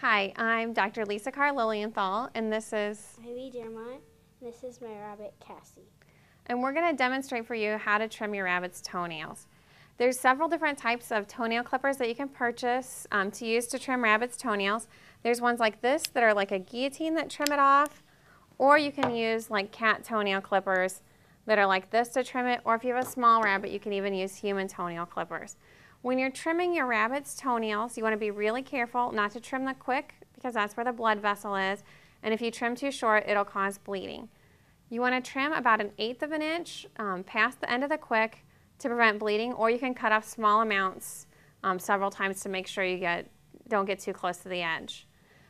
Hi, I'm Dr. Lisa Carr Lilienthal, and this is Ivy Dermont. This is my rabbit, Cassie. and we're going to demonstrate for you how to trim your rabbit's toenails. There's several different types of toenail clippers that you can purchase to use to trim rabbit's toenails. There's ones like this that are like a guillotine that trim it off, or you can use like cat toenail clippers that are like this to trim it, or if you have a small rabbit, you can even use human toenail clippers. When you're trimming your rabbit's toenails, you want to be really careful not to trim them quick because that's where the blood vessel is, and if you trim too short, it'll cause bleeding. You want to trim about 1/8 of an inch past the end of the quick to prevent bleeding, or you can cut off small amounts several times to make sure you don't get too close to the edge.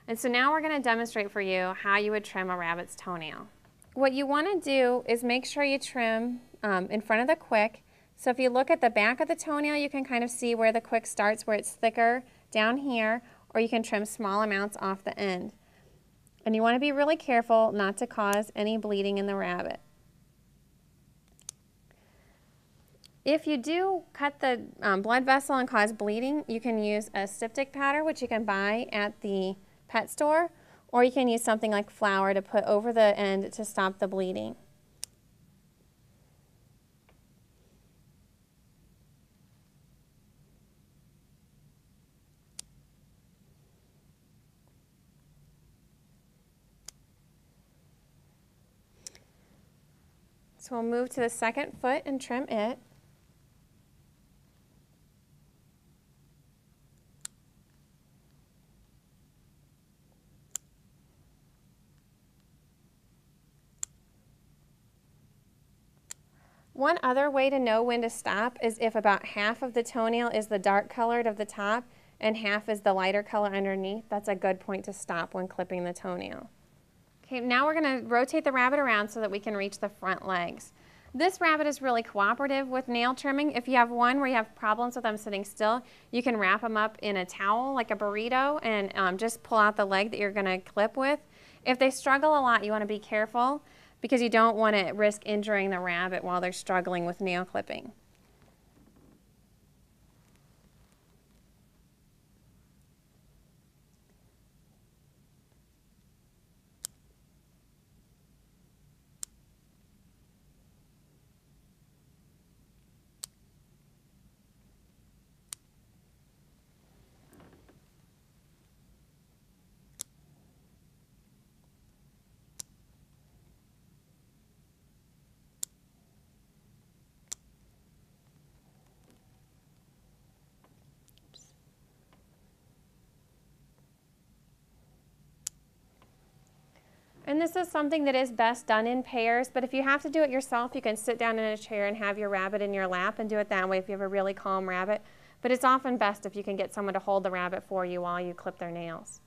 And so now we're going to demonstrate for you how you would trim a rabbit's toenail. What you want to do is make sure you trim in front of the quick. So if you look at the back of the toenail, you can kind of see where the quick starts, where it's thicker down here, or you can trim small amounts off the end. And you want to be really careful not to cause any bleeding in the rabbit. If you do cut the blood vessel and cause bleeding, you can use a styptic powder, which you can buy at the pet store, or you can use something like flour to put over the end to stop the bleeding. So we'll move to the second foot and trim it. One other way to know when to stop is if about half of the toenail is the dark colored of the top and half is the lighter color underneath. That's a good point to stop when clipping the toenail. Okay, now we're going to rotate the rabbit around so that we can reach the front legs. This rabbit is really cooperative with nail trimming. If you have one where you have problems with them sitting still, you can wrap them up in a towel like a burrito and just pull out the leg that you're going to clip with. If they struggle a lot, you want to be careful because you don't want to risk injuring the rabbit while they're struggling with nail clipping. And this is something that is best done in pairs, but if you have to do it yourself, you can sit down in a chair and have your rabbit in your lap and do it that way if you have a really calm rabbit. But it's often best if you can get someone to hold the rabbit for you while you clip their nails.